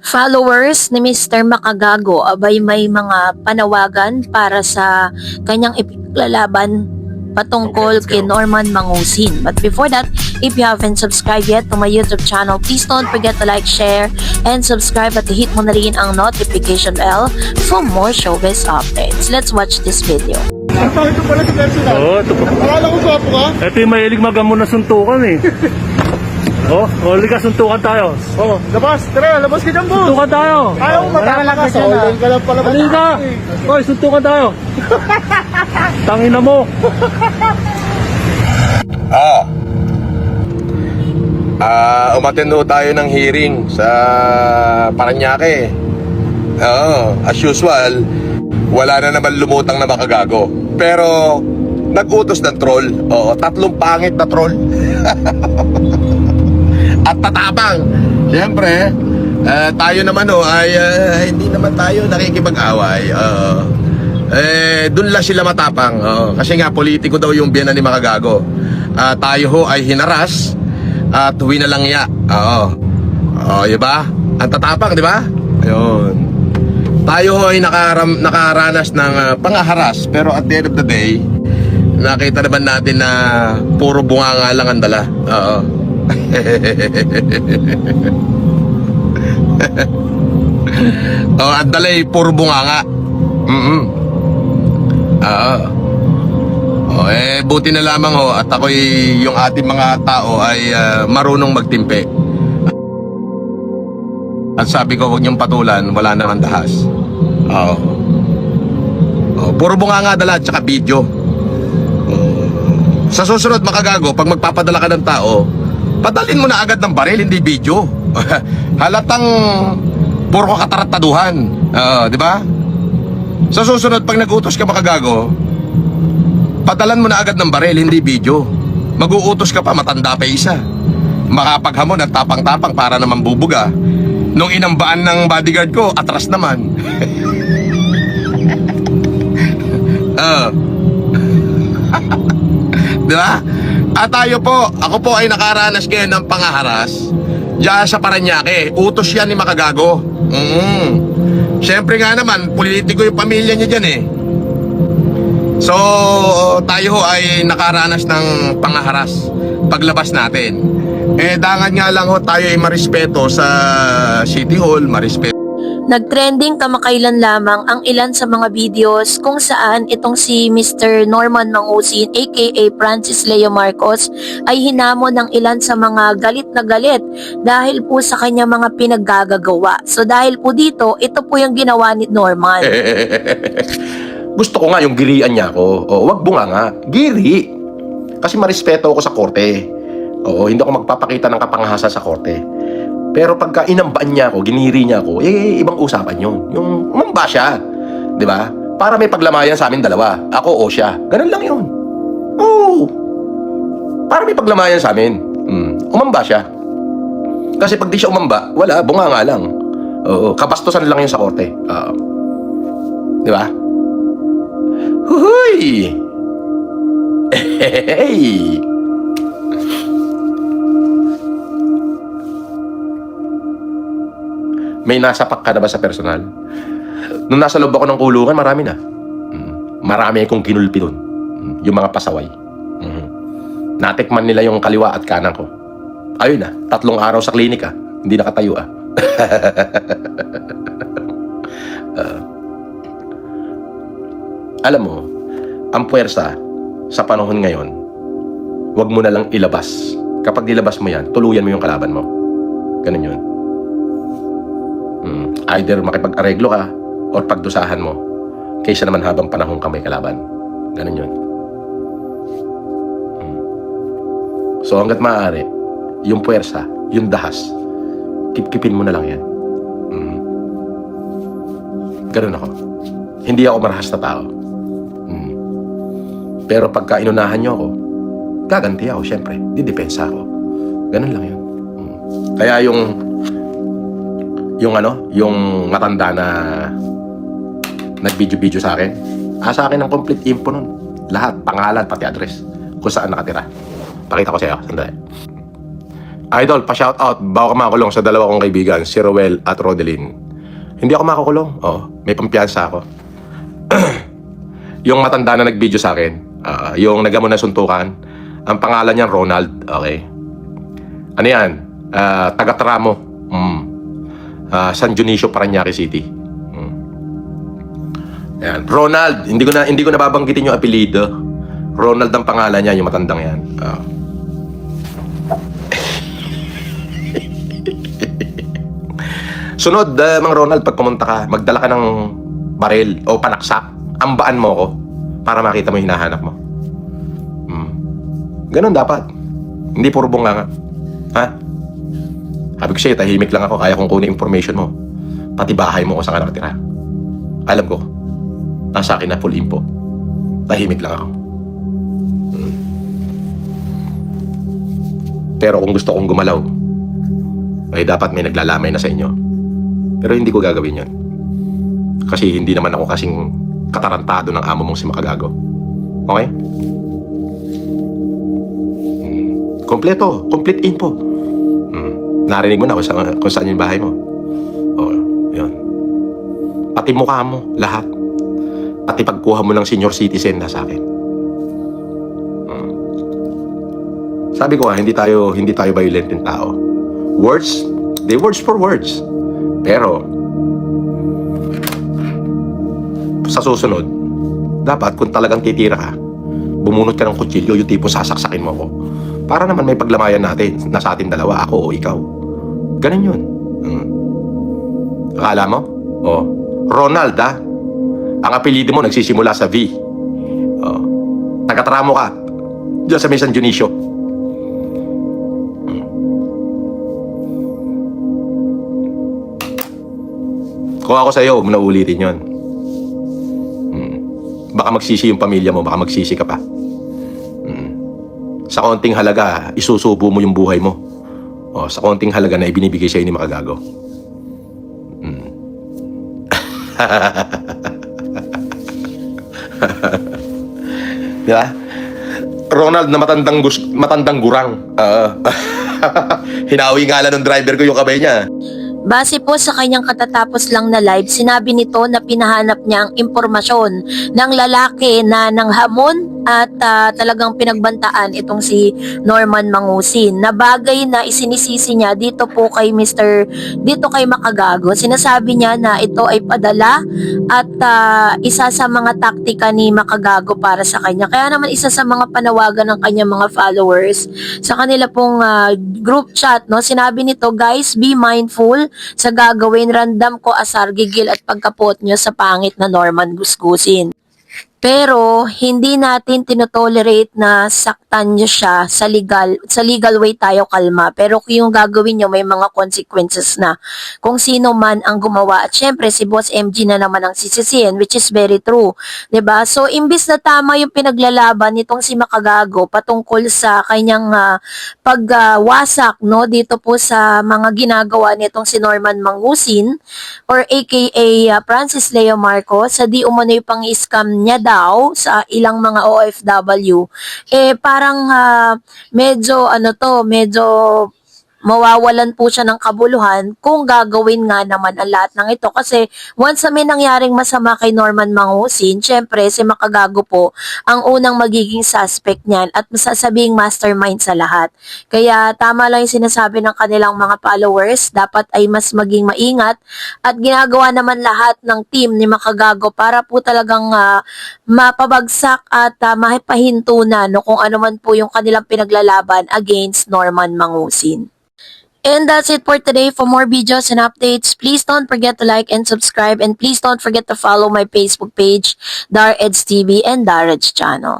Followers ni Mr. Makagago abay may mga panawagan para sa kanyang ipiglalaban patungkol kay Norman Mangusin. But before that, if you haven't subscribed yet to my YouTube channel, please don't forget to like, share, and subscribe at hit mo na rin ang notification bell for more showbiz updates. Let's watch this video. Ito pala si Personal. Oo, ito po. Akala ko gwapo ka. Ito yung mahilig magamo na suntukan eh. Liga, suntukan tayo. Labas. Tara, labas ka dyan, boss. Suntukan tayo. Ayaw mo matama ka sa online ka lang pala. Halika. Hoy, suntukan tayo. Tangina mo. Umatendo tayo ng hearing sa Parañaque. As usual, wala na naman lumutang na Makagago. Pero nag-utos ng troll. 3 pangit na troll. At tatapang. Siyempre, tayo naman ay hindi naman tayo nakikipag-away. Doon lang sila matapang. Kasi nga politiko daw yung biyanan ni Makagago. Tayo ho ay hinaras at huwi na lang ya. Diba? Ang tatapang, diba? Ayun. Tayo ho ay nakaranas ng pangaharas. Pero at the end of the day, nakita naman natin na puro bunganga lang ang dala. Ang dala ay puro bunganga. Buti na lamang ho at ako'y yung ating mga tao ay marunong magtimpe. At sabi ko, huwag niyong patulan, wala naman dahas. Puro bunganga dala at saka video. Sa susunod, Makagago, pag magpapadala ka ng tao, padalin mo na agad ng baril, hindi video. Halatang puro katarataduhan. Di ba? Sa susunod, pag nag-utos ka, Makagago, padalan mo na agad ng baril, hindi video. Mag-uutos ka pa, matanda pa isa. Makapaghamon at tapang-tapang para naman bubuga. Nung inambaan ng bodyguard ko, atras naman. Di ba? At ako po ay nakaranas ngayon ng pangaharas diyan sa Parañaque. Utos yan ni Makagago. Siyempre nga naman, politiko yung pamilya niya dyan eh. So, tayo ay nakaranas ng pangaharas paglabas natin. Dangan nga lang tayo ay marespeto sa City Hall, marespeto. Nagtrending kamakailan lamang ang ilan sa mga videos kung saan itong si Mr. Norman Mangusin aka Francis Leo Marcos ay hinamon ng ilan sa mga galit na galit dahil po sa kanya mga pinaggagawa. So dahil po dito, ito po yung ginawa ni Norman. Gusto ko nga yung girian niya ako. Wag bunganga, giri. Kasi marespeto ako sa korte. Hindi ako magpapakita ng kapangahasan sa korte. Pero pagka inambaan niya ako, giniri niya ako, ibang usapan yun. Yung umamba siya. Di ba? Para may paglamayan sa amin dalawa. Ako o siya. Ganun lang yun. Para may paglamayan sa amin. Umamba siya. Kasi pag di siya umamba, wala, bunganga lang. Kabastusan lang yun sa korte. Di ba? Huhuy! Hey! May nasapak ka na ba sa personal? Nung nasa loob ako ng kulungan, marami na. Marami akong kinulpi dun. Yung mga pasaway. Natikman nila yung kaliwa at kanan ko. Ayun na, 3 araw sa klinika. Hindi nakatayo Alam mo, ang puwersa sa panahon ngayon, huwag mo na lang ilabas. Kapag nilabas mo yan, tuluyan mo yung kalaban mo. Ganun yun. Either makipag-areglo ka or pagdusahan mo kaysa naman habang panahon ka may kalaban. Ganun yun. So hanggat maaari, yung puwersa, yung dahas, kipkipin mo na lang yan. Ganun ako. Hindi ako marahas na tao. Pero pagka inunahan nyo ako, gaganti ako, syempre. Didepensa ako. Ganun lang yun. Kaya yung matanda na nag-video sa akin, sa akin ang complete info nun. Lahat, pangalan, pati address, kung saan nakatira. Pakita ko sa'yo, sandali. Idol, pa-shoutout. Bago ka makakulong sa dalawa kong kaibigan, si Roel at Rodelyn. Hindi ako makakulong. May pampiyansa ako. Yung matanda na nag-video sa akin, yung nagamon na suntukan, ang pangalan niya Ronald. Okay. Ano yan? Taga-Tramo. San Dionisio, Parañaque City. Yan. Ronald, hindi ko na babanggitin yung apelyido. Ronald ang pangalan niya, yung matandang yan. Sunod, Mang Ronald, pag pumunta ka, magdala ka ng baril o panaksak. Ambaan mo ko para makita mo yung hinahanap mo. Ganon dapat. Hindi puro bunga nga. Ha? Sabi ko sa'yo, tahimik lang ako. Kaya kong kunin information mo. Pati bahay mo kung saan ka nakatira. Alam ko, nasa akin na full info. Tahimik lang ako. Pero kung gusto kong gumalaw, ay dapat may naglalamay na sa inyo. Pero hindi ko gagawin yon. Kasi hindi naman ako kasing katarantado ng amo mong si Makagago. Okay? Complete info. Narinig mo na kung saan yung bahay mo. Yun. Pati mukha mo, lahat. Pati pagkuha mo ng senior citizen na sa akin. Sabi ko hindi tayo violent ng tao. Words for words. Pero sa susunod, dapat kung talagang titira ka, bumunot ka ng kutsilyo, yung tipo sasaksakin mo ko. Para naman may paglamayan natin na sa atin dalawa, ako o ikaw. Ganun yun. Akala mo? Ronald, ha? Ang apelyido mo nagsisimula sa V. Taga-Tramo ka. Diyan sa San Dionisio. Kung ako sa'yo, huwag mo na ulitin yun. Baka magsisi yung pamilya mo, baka magsisi ka pa. Sa konting halaga, isusubo mo yung buhay mo. Sa konting halaga na ibinibigay sa'yo ni Makagago. Di ba? Ronald na matandang gurang. Hinawi nga lang ng driver ko yung kamay niya. Base po sa kanyang katatapos lang na live, sinabi nito na pinahanap niya ang impormasyon ng lalaki na nanghamon at talagang pinagbantaan itong si Norman Mangusin, na bagay na isinisisi niya dito kay Makagago. Sinasabi niya na ito ay padala at isa sa mga taktika ni Makagago para sa kanya. Kaya naman isa sa mga panawagan ng kanyang mga followers sa kanila pong group chat, no, sinabi nito, guys, be mindful sa gagawin, random ko asar, gigil at pagkapot nyo sa pangit na Norman Gusgusin. Pero hindi natin tinotolerate na saktan nyo siya sa legal way tayo kalma. Pero kung yung gagawin nyo may mga consequences na kung sino man ang gumawa. At syempre si Boss MG na naman ang sisisihin, which is very true. 'Di ba? So imbis na tama yung pinaglalaban nitong si Makagago patungkol sa kanyang pagwasak no dito po sa mga ginagawa nitong si Norman Mangusin or aka Francis Leo Marcos, sa di umano'y pang-scam niya daw sa ilang mga OFW, parang medyo mawawalan po siya ng kabuluhan kung gagawin nga naman ang lahat ng ito. Kasi once na may nangyaring masama kay Norman Mangusin, syempre si Makagago po ang unang magiging suspect niyan at masasabing mastermind sa lahat. Kaya tama lang yung sinasabi ng kanilang mga followers, dapat ay mas maging maingat at ginagawa naman lahat ng team ni Makagago para po talagang mapabagsak at mapahinto na kung ano man po yung kanilang pinaglalaban against Norman Mangusin. And that's it for today. For more videos and updates, please don't forget to like and subscribe, and please don't forget to follow my Facebook page, DarEds TV and DarEds channel.